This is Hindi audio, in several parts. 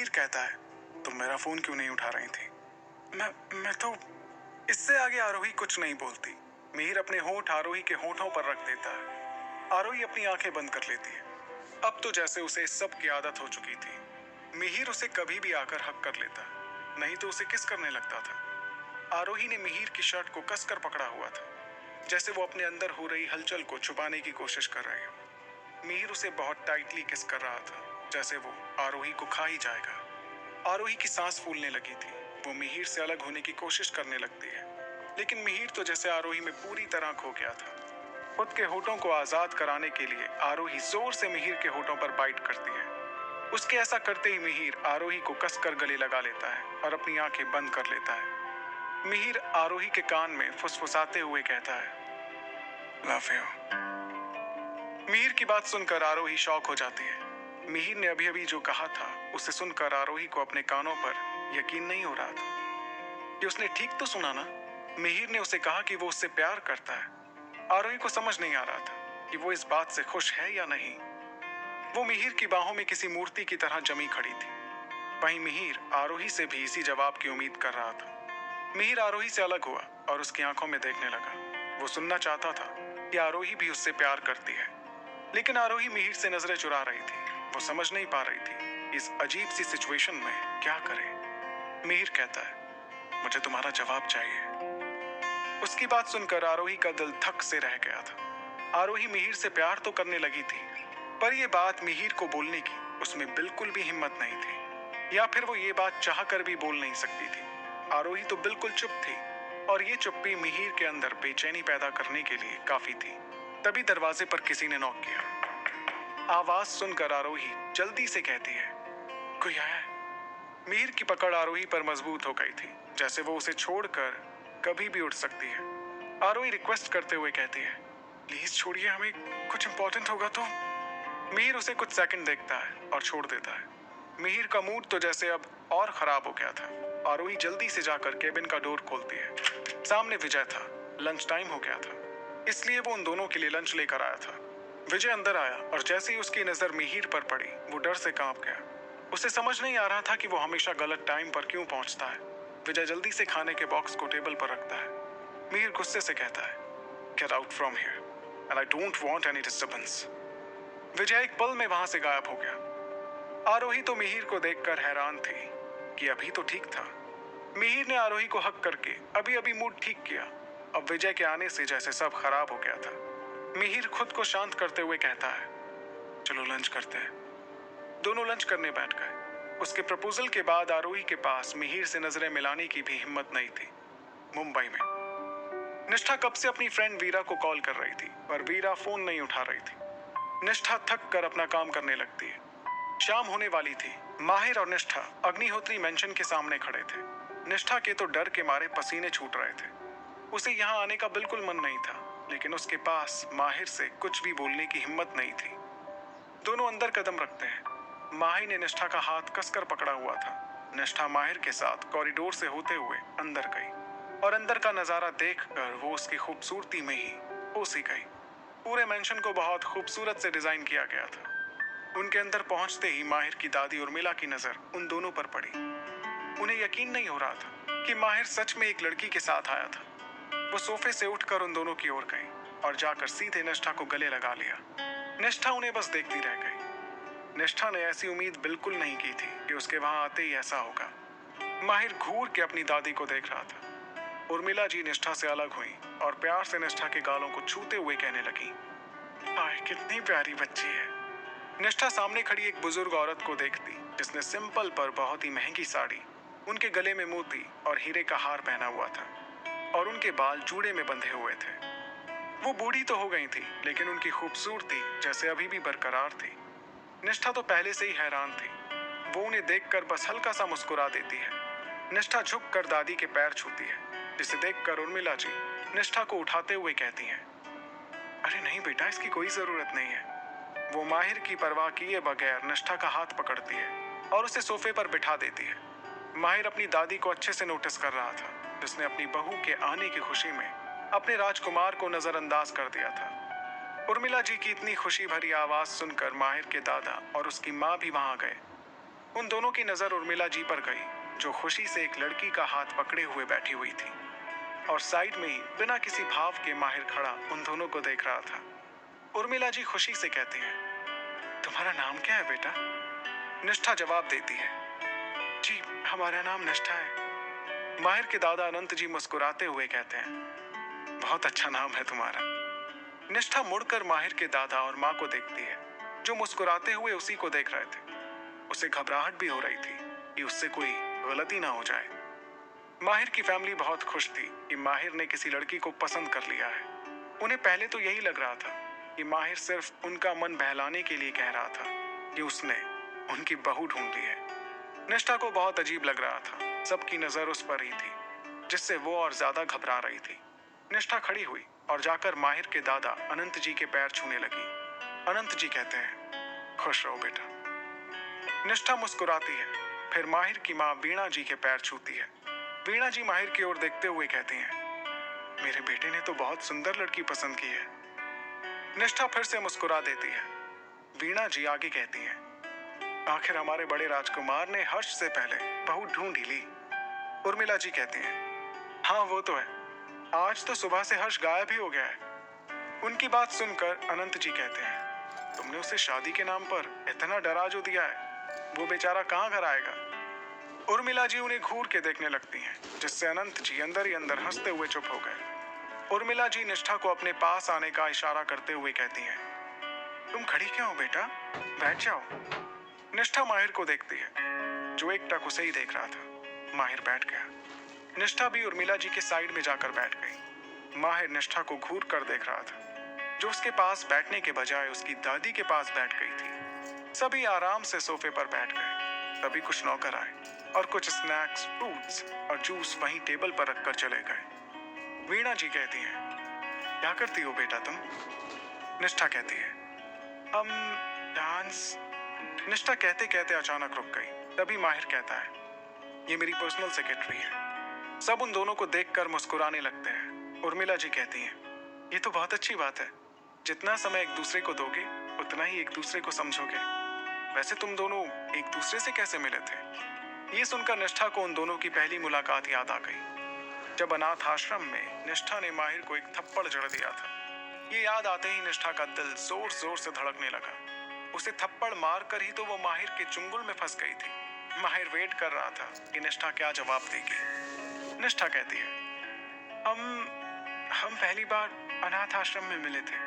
मिहिर कहता है, तुम मेरा फोन क्यों नहीं उठा रही थी? मैं तो। इससे आगे आरोही कुछ नहीं बोलती। मिहिर अपने होंठ आरोही के होंठों पर रख देता है। आरोही अपनी आंखें बंद कर लेती है। अब तो जैसे उसे इस सब की आदत हो चुकी थी। मिहिर उसे कभी भी आकर हक कर लेता, नहीं तो उसे किस करने लगता था। आरोही ने मिहिर की शर्ट को कसकर पकड़ा हुआ था, जैसे वो अपने अंदर हो रही हलचल को छुपाने की कोशिश कर रही हो। मिहिर उसे बहुत टाइटली किस कर रहा था, जैसे वो आरोही को खा ही जाएगा। आरोही की सांस फूलने लगी थी। वो मिहिर से अलग होने की कोशिश करने लगती है, लेकिन मिहिर तो जैसे आरोही में पूरी तरह खो गया था। खुद के होठों को आजाद कराने के लिए आरोही जोर से मिहिर के होठों पर बाइट करती है। उसके ऐसा करते ही मिहिर आरोही को कसकर गले लगा लेता है और अपनी आंखें बंद कर लेता है। मिहिर आरोही के कान में फुसफुसाते हुए कहता है, लव यू। मिहिर की बात सुनकर आरोही शॉक हो जाती है। मिहिर ने अभी अभी जो कहा था उसे सुनकर आरोही को अपने कानों पर यकीन नहीं हो रहा था कि उसने ठीक तो सुना ना। मिहिर ने उसे कहा कि वो उससे प्यार करता है। आरोही को समझ नहीं आ रहा था कि वो इस बात से खुश है या नहीं। वो मिहिर की बाहों में किसी मूर्ति की तरह जमी खड़ी थी। वहीं मिहिर आरोही से भी इसी जवाब की उम्मीद कर रहा था। मिहिर आरोही से अलग हुआ और उसकी आंखों में देखने लगा। वो सुनना चाहता था कि आरोही भी उससे प्यार करती है, लेकिन आरोही मिहिर से नजरें चुरा रही थी। वो समझ नहीं पा रही थी इस अजीब सी सिचुएशन में क्या करे। मिहिर कहता है, मुझे तुम्हारा जवाब चाहिए। उसकी बात सुनकर आरोही का दिल धक से रह गया था। आरोही मिहिर से प्यार तो करने लगी थी, पर यह बात मिहिर को बोलने की उसमें बिल्कुल भी हिम्मत नहीं थी, या फिर वो ये बात चाह कर भी बोल नहीं सकती थी। आरोही तो बिल्कुल चुप थी और ये चुप्पी मिहिर के अंदर बेचैनी पैदा करने के लिए काफी थी। तभी दरवाजे पर किसी ने नॉक किया। आवाज सुनकर आरोही जल्दी से कहती है, कोई आया है। मिहिर की पकड़ आरोही पर मजबूत हो गई थी, जैसे वो उसे छोड़कर कभी भी उठ सकती है। आरोही रिक्वेस्ट करते हुए कहती है, प्लीज छोड़िए, हमें कुछ इंपॉर्टेंट होगा तो। मिहिर उसे कुछ सेकंड देखता है और छोड़ देता है। मिहिर का मूड तो जैसे अब और खराब हो गया था। आरोही जल्दी से जाकर केबिन का डोर खोलती है। सामने विजय था। लंच टाइम हो गया था, इसलिए वो उन दोनों के लिए लंच लेकर आया था। विजय अंदर आया और जैसे ही उसकी नजर मिहिर पर पड़ी, वो डर से कांप गया। उसे समझ नहीं आ रहा था कि वो हमेशा गलत टाइम पर क्यों पहुंचता है। विजय जल्दी से खाने के बॉक्स को टेबल पर रखता है। मिहिर गुस्से से कहता है, get out from here and I don't want any disturbance. Vijay एक पल में वहां से गायब हो गया। आरोही तो मिहिर को देखकर हैरान थी कि अभी तो ठीक था। मिहिर ने आरोही को हक करके अभी अभी मूड ठीक किया। अब विजय के आने से जैसे सब खराब हो गया था। मिहिर खुद को शांत करते हुए कहता है, चलो लंच करते हैं। दोनों लंच करने बैठ गए। उसके प्रपोजल के बाद आरोही के पास मिहिर से नजरें मिलाने की भी हिम्मत नहीं थी। मुंबई में निष्ठा कब से अपनी फ्रेंड वीरा को कॉल कर रही थी, पर वीरा फोन नहीं उठा रही थी। निष्ठा थक कर अपना काम करने लगती है। शाम होने वाली थी। माहिर और निष्ठा अग्निहोत्री मेंशन के सामने खड़े थे। निष्ठा के तो डर के मारे पसीने छूट रहे थे। उसे यहाँ आने का बिल्कुल मन नहीं था, लेकिन उसके पास माहिर से कुछ भी बोलने की हिम्मत नहीं थी। दोनों अंदर कदम रखते हैं। माहिर ने निष्ठा का हाथ कसकर पकड़ा हुआ था। निष्ठा माहिर के साथ कॉरिडोर से होते हुए अंदर गई और अंदर का नजारा देखकर वो उसकी खूबसूरती में ही हो सी गई। पूरे मेंशन को बहुत खूबसूरत से डिजाइन किया गया था। उनके अंदर पहुंचते ही माहिर की दादी उर्मिला की नजर उन दोनों पर पड़ी। उन्हें यकीन नहीं हो रहा था कि माहिर सच में एक लड़की के साथ आया था। वो सोफे से उठकर उन दोनों की ओर गई और जाकर सीधे निष्ठा को गले लगा लिया। निष्ठा उन्हें बस देखती रह गई। निष्ठा ने ऐसी उम्मीद बिल्कुल नहीं की थी कि उसके वहां आते ही ऐसा होगा। माहिर घूर के अपनी दादी को देख रहा था। उर्मिला जी निष्ठा से अलग हुई और प्यार से निष्ठा के गालों को छूते हुए कहने लगी, हाय कितनी प्यारी बच्ची है। निष्ठा सामने खड़ी एक बुजुर्ग औरत को देखती, जिसने सिंपल पर बहुत ही महंगी साड़ी, उनके गले में मोती और हीरे का हार पहना हुआ था और उनके बाल जूड़े में बंधे हुए थे। वो बूढ़ी तो हो गई थी, लेकिन उनकी खूबसूरती जैसे अभी भी बरकरार थी। निष्ठा तो पहले से ही हैरान थी। वो उन्हें देखकर बस हल्का सा मुस्कुरा देती है। निष्ठा झुककर दादी के पैर छूती है, जिसे देखकर उर्मिला जी निष्ठा को उठाते हुए कहती हैं, अरे नहीं बेटा, इसकी कोई जरूरत नहीं है। वो माहिर की परवाह किए बगैर निष्ठा का हाथ पकड़ती है और उसे सोफे पर बिठा देती है। माहिर अपनी दादी को अच्छे से नोटिस कर रहा था, जिसने अपनी बहू के आने की खुशी में अपने राजकुमार को नजरअंदाज कर दिया था। उर्मिला जी की इतनी खुशी भरी आवाज सुनकर माहिर के दादा और उसकी माँ भी वहां गए। उन दोनों की नजर उर्मिला जी पर गई, जो खुशी से एक लड़की का हाथ पकड़े हुए बैठी हुई थी और साइड में ही बिना किसी भाव के माहिर खड़ा उन दोनों को देख रहा था। उर्मिला जी खुशी से कहती हैं, तुम्हारा नाम क्या है बेटा? निष्ठा जवाब देती है, जी हमारा नाम निष्ठा है। माहिर के दादा अनंत जी मुस्कुराते हुए कहते हैं, बहुत अच्छा नाम है तुम्हारा। निष्ठा मुड़कर माहिर के दादा और माँ को देखती है, जो मुस्कुराते हुए उसी को देख रहे थे। उसे घबराहट भी हो रही थी कि उससे कोई गलती ना हो जाए। माहिर की फैमिली बहुत खुश थी कि माहिर ने किसी लड़की को पसंद कर लिया है। उन्हें पहले तो यही लग रहा था कि माहिर सिर्फ उनका मन बहलाने के लिए कह रहा था कि उसने उनकी बहू ढूंढ ली है। निष्ठा को बहुत अजीब लग रहा था। सबकी नजर उस पर ही थी, जिससे वो और ज्यादा घबरा रही थी। निष्ठा खड़ी हुई और जाकर माहिर के दादा अनंत जी के पैर छूने लगी। अनंत जी कहते हैं, खुश रहो बेटा। निष्ठा मुस्कुराती है, फिर माहिर की माँ वीणा जी के पैर छूती है। वीणा जी माहिर की ओर देखते हुए कहती हैं, मेरे बेटे ने तो बहुत सुंदर लड़की पसंद की है। निष्ठा फिर से मुस्कुरा देती है। वीणा जी आगे कहती हैं, आखिर हमारे बड़े राजकुमार ने हर्ष से पहले बहू ढूंढ ही ली। उर्मिला जी कहती हैं, हाँ वो तो है, आज तो सुबह से हर्ष गायब ही हो गया है। उनकी बात सुनकर अनंत जी कहते हैं, तुमने उसे शादी के नाम पर इतना डरा जो दिया है, वो बेचारा कहाँ घर आएगा? उर्मिला जी उन्हें घूर के देखने लगती हैं, जिससे अनंत जी अंदर ही अंदर हंसते हुए चुप हो गए। उर्मिला जी निष्ठा को अपने पास आने का इशारा करते हुए कहती हैं, तुम खड़ी क्यों हो बेटा, बैठ जाओ। निष्ठा माहिर को देखती है, जो एकटक उसे ही देख रहा था। माहिर बैठ गया। निष्ठा भी उर्मिला जी के साइड में जाकर बैठ गई। माहिर निष्ठा को घूर कर देख रहा था, जो उसके पास बैठने के बजाय उसकी दादी के पास बैठ गई थी। सभी आराम से सोफे पर बैठ गए। तभी कुछ नौकर आए और कुछ स्नैक्स, फ्रूट्स और जूस वहीं टेबल पर रखकर चले गए। वीणा जी कहती हैं, क्या करती हो बेटा तुम? निष्ठा कहती है, हम डांस। निष्ठा कहते कहते अचानक रुक गई। तभी माहिर कहता है, ये मेरी पर्सनल सेक्रेटरी है। सब उन दोनों को देखकर मुस्कुराने लगते हैं। उर्मिला जी कहती हैं, ये तो बहुत अच्छी बात है। जितना समय एक दूसरे को दोगे, उतना ही एक दूसरे को समझोगे। वैसे तुम दोनों एक दूसरे से कैसे मिले थे? ये सुनकर निष्ठा को उन दोनों की पहली मुलाकात याद आ गई, जब अनाथ आश्रम में निष्ठा ने माहिर को एक थप्पड़ जड़ दिया था। ये याद आते ही निष्ठा का दिल जोर जोर से धड़कने लगा। उसे थप्पड़ मारकर ही तो वो माहिर के चुंगल में फंस गई थी। माहिर वेट कर रहा था कि निष्ठा क्या जवाब देगी। निष्ठा कहती है, हम पहली बार अनाथ आश्रम में मिले थे।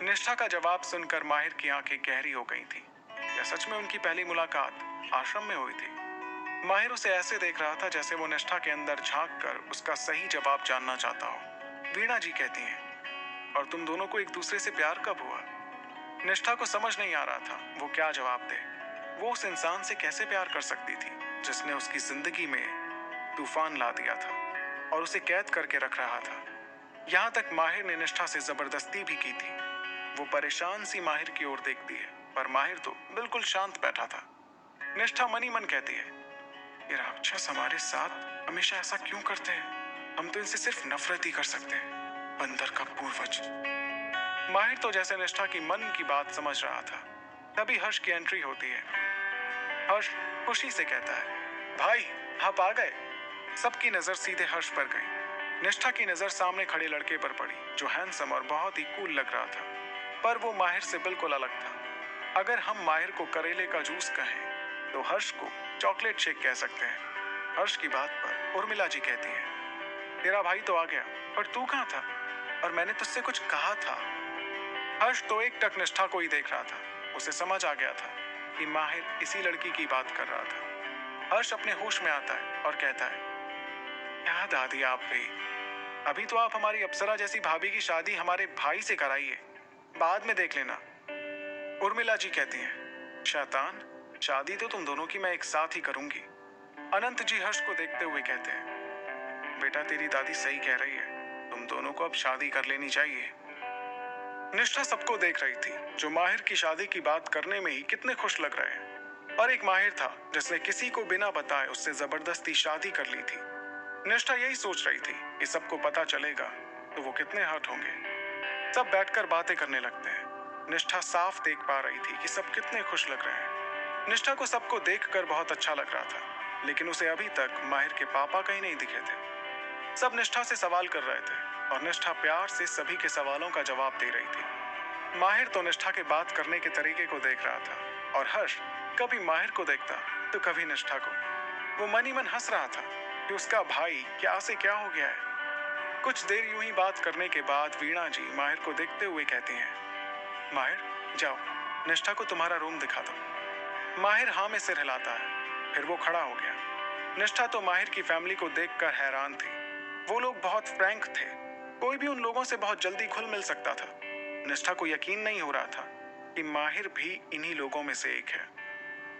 निष्ठा का जवाब सुनकर माहिर की आंखें गहरी हो गई थी। क्या सच में उनकी पहली मुलाकात आश्रम में हुई थी? माहिर उसे ऐसे देख रहा था जैसे वो निष्ठा के अंदर झांक कर उसका सही जवाब जानना चाहता हो। वीणा जी कहती हैं, और तुम दोनों को एक दूसरे से प्यार कब हुआ? निष्ठा को समझ नहीं आ रहा था वो क्या जवाब दे। वो उस इंसान से कैसे प्यार कर सकती थी जिसने उसकी जिंदगी में तूफान ला दिया था और उसे कैद करके रख रहा था। यहाँ तक माहिर ने निष्ठा से जबरदस्ती भी की थी। वो परेशान सी माहिर की ओर देखती है, पर माहिर तो बिल्कुल शांत बैठा था। निष्ठा मनी मन कहती है, ये राक्षस हमारे साथ हमेशा ऐसा क्यों करते हैं? हम तो इनसे सिर्फ नफरत ही कर सकते हैं, बंदर का पूर्वज। माहिर तो जैसे निष्ठा की मन की बात समझ रहा था। तभी हर्ष की एंट्री होती है। हर्ष खुशी से कहता है, भाई आप आ गए। सबकी नजर सीधे हर्ष पर गई। निष्ठा की नजर सामने खड़े लड़के पर पड़ी, जो हैंडसम और बहुत ही कूल लग रहा था, पर वो माहिर से बिल्कुल अलग था। अगर हम माहिर को करेले का जूस कहें तो हर्ष को चॉकलेट शेक कह सकते हैं। हर्ष की बात पर उर्मिला जी कहती है, तेरा भाई तो आ गया, पर तू कहाँ था? और मैंने तुझसे कुछ कहा था। हर्ष तो एक टक निष्ठा को ही देख रहा था। उसे समझ आ गया था कि माहिर इसी लड़की की बात कर रहा था। हर्ष अपने होश में आता है और कहता है, क्या दादी आप भी? अभी तो आप हमारी अप्सरा जैसी भाभी की शादी हमारे भाई से कराइए, बाद में देख लेना। उर्मिला जी कहती हैं, शैतान, शादी तो तुम दोनों की मैं एक साथ ही करूंगी। अनंत जी हर्ष को देखते हुए कहते हैं, बेटा तेरी दादी सही कह रही है, तुम दोनों को अब शादी कर लेनी चाहिए। निष्ठा सबको देख रही थी, जो माहिर की शादी की बात करने में ही कितने खुश लग रहे हैं। और एक माहिर था जिसने किसी को बिना बताए उससे जबरदस्ती शादी कर ली थी। निष्ठा यही सोच रही थी कि सबको पता चलेगा तो वो कितने हर्ट होंगे। सब बैठकर बातें करने लगते हैं। निष्ठा साफ देख पा रही थी कि सब कितने खुश लग रहे हैं। निष्ठा को सबको देखकर बहुत अच्छा लग रहा था, लेकिन उसे अभी तक माहिर के पापा कहीं नहीं दिखे थे। सब निष्ठा से सवाल कर रहे थे और निष्ठा प्यार से सभी के सवालों का जवाब दे रही थी। माहिर तो निष्ठा के बात करने के तरीके को देख रहा था और हर्ष कभी माहिर को देखता तो कभी निष्ठा को। वो मन ही मन हंस रहा था कि उसका भाई क्या से क्या हो गया है। कुछ देर यूं ही बात करने के बाद वीणा जी माहिर को देखते हुए कहती हैं, माहिर जाओ, निष्ठा को तुम्हारा रूम दिखा दो। माहिर हाँ में सिर हिलाता है, फिर वो खड़ा हो गया। निष्ठा तो माहिर की फैमिली को देखकर हैरान थी। वो लोग बहुत फ्रैंक थे, कोई भी उन लोगों से बहुत जल्दी घुल मिल सकता था। निष्ठा को यकीन नहीं हो रहा था कि माहिर भी इन्हीं लोगों में से एक है।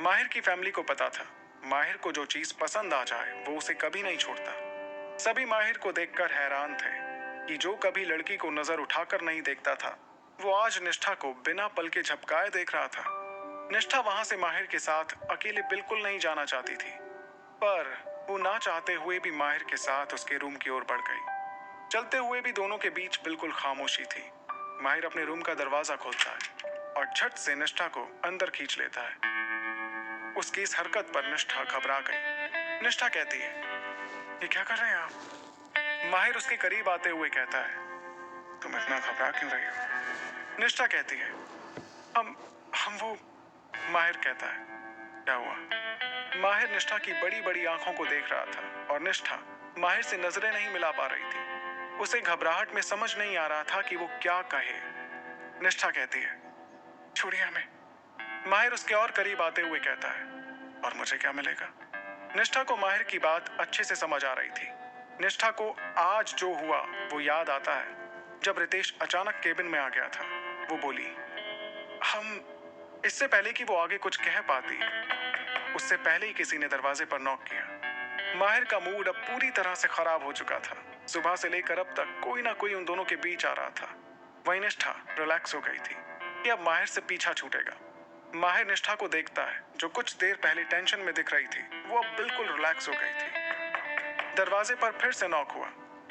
माहिर की फैमिली को पता था, माहिर को जो चीज पसंद आ जाए वो उसे कभी नहीं छोड़ता। सभी माहिर को देखकर हैरान थे कि जो कभी लड़की को नजर उठाकर नहीं देखता था, वो आज निष्ठा को बिना पल के झपकाए देख रहा था। निष्ठा वहां से माहिर के साथ अकेले बिल्कुल नहीं जाना चाहती थी, पर वो ना चाहते हुए भी माहिर के साथ उसके रूम की ओर बढ़ गई। चलते हुए भी दोनों के बीच बिल्कुल खामोशी थी। माहिर अपने रूम का दरवाजा खोलता है और झट से निष्ठा को अंदर खींच लेता है। उसकी इस हरकत पर निष्ठा घबरा गई। निष्ठा कहती है, ये क्या कर रहे हैं आप? माहिर उसके करीब आते हुए कहता है, तुम इतना घबरा क्यों रही हो? निष्ठा कहती है, हम वो। माहिर कहता है, क्या हुआ? माहिर निष्ठा की बड़ी बड़ी आंखों को देख रहा था और निष्ठा माहिर से नजरें नहीं मिला पा रही थी। उसे घबराहट में समझ नहीं आ रहा था कि वो क्या कहे। निष्ठा कहती है, छोड़िए हमें। माहिर उसके और करीब आते हुए कहता है, और मुझे क्या मिलेगा? निष्ठा को माहिर की बात अच्छे से समझ आ रही थी। निष्ठा को आज जो हुआ वो याद आता है। जब रितेश अचानक केबिन में आ गया था, वो बोली, हम। इससे पहले कि वो आगे कुछ कह पाती, उससे पहले ही किसी ने दरवाजे पर नॉक किया। माहिर का मूड अब पूरी तरह से खराब हो चुका था। सुबह से लेकर अब तक कोई ना कोई उन दोनों के बीच आ रहा था। वहीं निष्ठा रिलैक्स हो गई थी कि अब माहिर से पीछा छूटेगा। माहिर निष्ठा को देखता है, जो कुछ देर पहले टेंशन में दिख रही थी, वो अब बिल्कुल रिलैक्स हो गई थी। दरवाजे पर फिर से नॉक हुआ।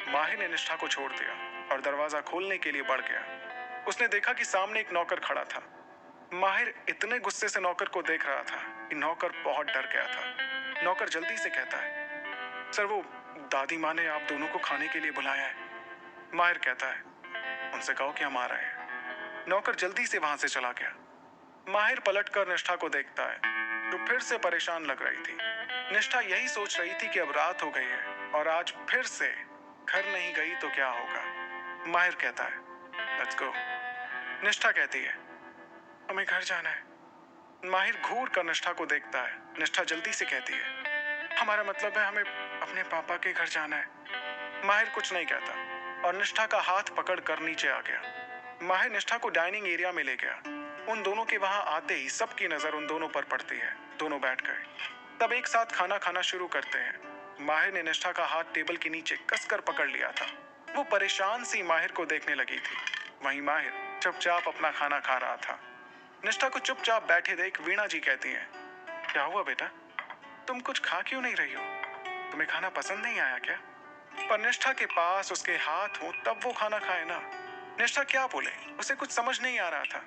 माहिर ने निष्ठा को छोड़ दिया और दरवाजा खोलने के लिए बढ़ गया। उसने देखा कि सामने एक नौकर खड़ा था। माहिर इतने गुस्से से नौकर को देख रहा था कि नौकर बहुत डर गया था। नौकर जल्दी से कहता है, सर वो दादी माँ ने आप दोनों को खाने के लिए बुलाया है। माहिर कहता है, उनसे कहो कि हम आ रहे हैं। नौकर जल्दी से वहां से चला गया। माहिर पलटकर निष्ठा को देखता है, जो फिर से परेशान लग रही थी। निष्ठा यही सोच रही थी कि अब रात हो गई है और आज फिर से घर नहीं गई तो क्या होगा। माहिर कहता है, लेट्स गो। निष्ठा कहती है, हमें घर जाना है। माहिर घूर कर निष्ठा को देखता है। निष्ठा जल्दी से कहती है, हमारा मतलब है हमें अपने पापा के घर जाना है। माहिर कुछ नहीं कहता और निष्ठा का हाथ पकड़ कर नीचे आ गया। माहिर निष्ठा को डाइनिंग एरिया में ले गया। उन दोनों के वहां आते ही सबकी नजर उन दोनों पर पड़ती है। दोनों बैठ गए, तब एक साथ खाना खाना शुरू करते हैं। माहिर ने निष्ठा का हाथ टेबल के नीचे कसकर पकड़ लिया था। वो परेशान सी माहिर को देखने लगी थी। वहीं माहिर चुपचाप अपना खाना खा रहा था। निष्ठा को चुपचाप बैठे देख वीणा जी कहती हैं, क्या हुआ बेटा, तुम कुछ खा क्यों नहीं रही हो? तुम्हें खाना पसंद नहीं आया क्या? पर निष्ठा के पास उसके हाथ हो तब वो खाना खाए ना। निष्ठा क्या बोले, उसे कुछ समझ नहीं आ रहा था।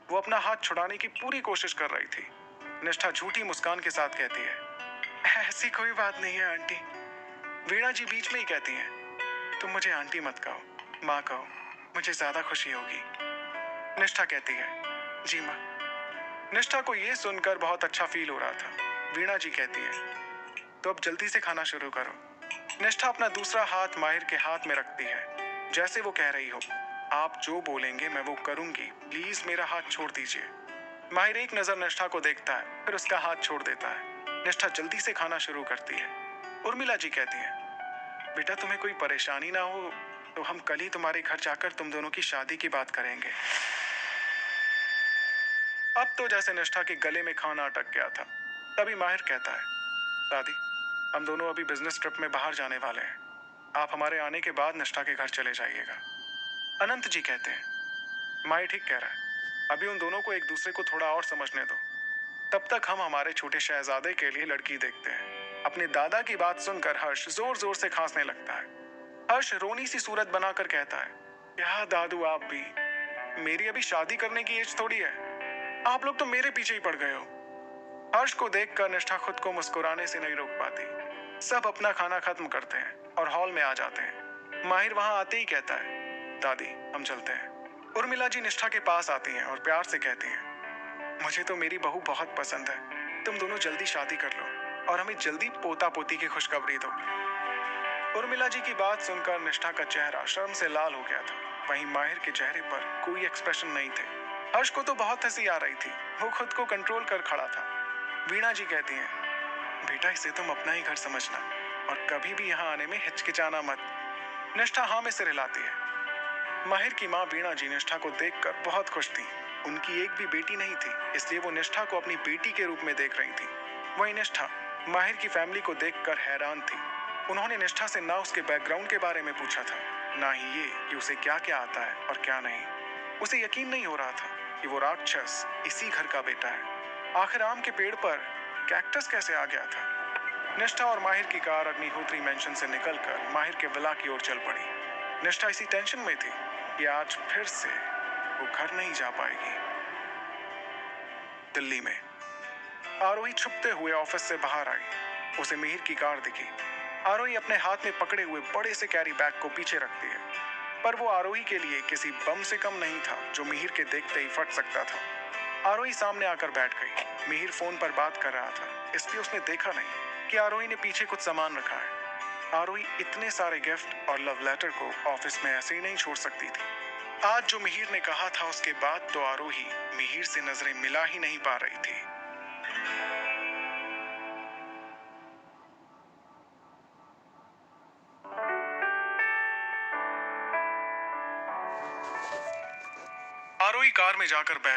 वो अपना हाथ छुड़ाने की पूरी कोशिश कर रही थी। निष्ठा झूठी मुस्कान के साथ कहती है, ऐसी कोई बात नहीं है आंटी। वीणा जी बीच में ही कहती हैं, तुम मुझे आंटी मत कहो, माँ कहो, मुझे ज्यादा खुशी होगी। निष्ठा कहती है, जी माँ। निष्ठा को ये सुनकर बहुत अच्छा फील हो रहा था। वीणा जी कहती है, तो अब जल्दी से खाना शुरू करो। निष्ठा अपना दूसरा हाथ माहिर के हाथ में रखती है, जैसे वो कह रही हो, आप जो बोलेंगे मैं वो करूंगी, प्लीज मेरा हाथ छोड़ दीजिए। माहिर एक नजर निष्ठा को देखता है, फिर उसका हाथ छोड़ देता है। निष्ठा जल्दी से खाना शुरू करती है। उर्मिला जी कहती है, बेटा तुम्हें कोई परेशानी ना हो तो हम कल ही तुम्हारे घर जाकर तुम दोनों की शादी की बात करेंगे। अब तो जैसे निष्ठा के गले में खाना अटक गया था। तभी माहिर कहता है, दादी हम दोनों अभी बिजनेस ट्रिप में बाहर जाने वाले हैं। आप हमारे आने के बाद निष्ठा के घर चले जाइएगा। अनंत जी कहते हैं, माहिर ठीक कह रहा है, अभी उन दोनों को एक दूसरे को थोड़ा और समझने दो, तब तक हम हमारे छोटे शहजादे के लिए लड़की देखते हैं। अपने दादा की बात सुनकर हर्ष जोर जोर से खांसने लगता है। हर्ष रोनी सी सूरत बनाकर कहता है, क्या दादू आप भी, मेरी अभी शादी करने की एज थोड़ी है, आप लोग तो मेरे पीछे ही पड़ गए हो। हर्ष को देखकर निष्ठा खुद को मुस्कुराने से नहीं रोक पाती। सब अपना खाना खत्म करते हैं और हॉल में आ जाते हैं। माहिर वहां आते ही कहता है, दादी हम चलते हैं। उर्मिला जी निष्ठा के पास आती हैं और प्यार से कहती हैं, मुझे तो मेरी बहू बहुत पसंद है। तुम दोनों जल्दी शादी कर लो और हमें जल्दी पोता पोती की खुशखबरी दो। उर्मिला जी की बात सुनकर निष्ठा का चेहरा शर्म से लाल हो गया था। वहीं माहिर के चेहरे पर कोई एक्सप्रेशन नहीं थे। हर्ष को तो बहुत हंसी आ रही थी। वो खुद को कंट्रोल कर खड़ा था। वीणा जी कहती हैं, बेटा इसे तुम अपना ही घर समझना और कभी भी यहाँ आने में हिचकिचाना मत। निष्ठा हाँ में सिर हिलाती है। माहिर की माँ वीणा जी निष्ठा को देखकर बहुत खुश थी। उनकी एक भी बेटी नहीं थी, इसलिए वो निष्ठा को अपनी बेटी के रूप में देख रही थी। वहीं निष्ठा माहिर की फैमिली को देखकर हैरान थी। उन्होंने निष्ठा से ना उसके बैकग्राउंड के बारे में पूछा था, ना ही ये कि उसे क्या क्या आता है और क्या नहीं। उसे यकीन नहीं हो रहा था कि वो राक्षस इसी घर का बेटा है। आखिर आम के पेड़ पर कैक्टस कैसे आ गया था। निष्ठा और माहिर की कार अग्निहोत्री मेंशन से निकलकर माहिर के विला की ओर चल पड़ी। निष्ठा इसी टेंशन में थी कि आज फिर से वो घर नहीं जा पाएगी। दिल्ली में आरोही छुपते हुए ऑफिस से बाहर आई। उसे मिहिर की कार दिखी। आरोही अपने हाथ में पकड़े हुए बड़े से कैरी बैग को पीछे रखती है, पर वो आरोही के लिए किसी बम से कम नहीं था जो मिहिर के देखते ही फट सकता था। आरोही सामने आकर बैठ गई। मिहिर फोन पर बात कर रहा था, इसलिए उसने देखा नहीं कि आरोही ने पीछे कुछ सामान रखा है। आरोही इतने सारे गिफ्ट और लव लेटर को ऑफिस में ऐसे ही नहीं छोड़ सकती थी। आज जो मिहिर ने कहा था उसके बाद तो आरोही मिहिर से नजरें मिला ही नहीं पा रही थी। आरोही कार में जाकर बैठ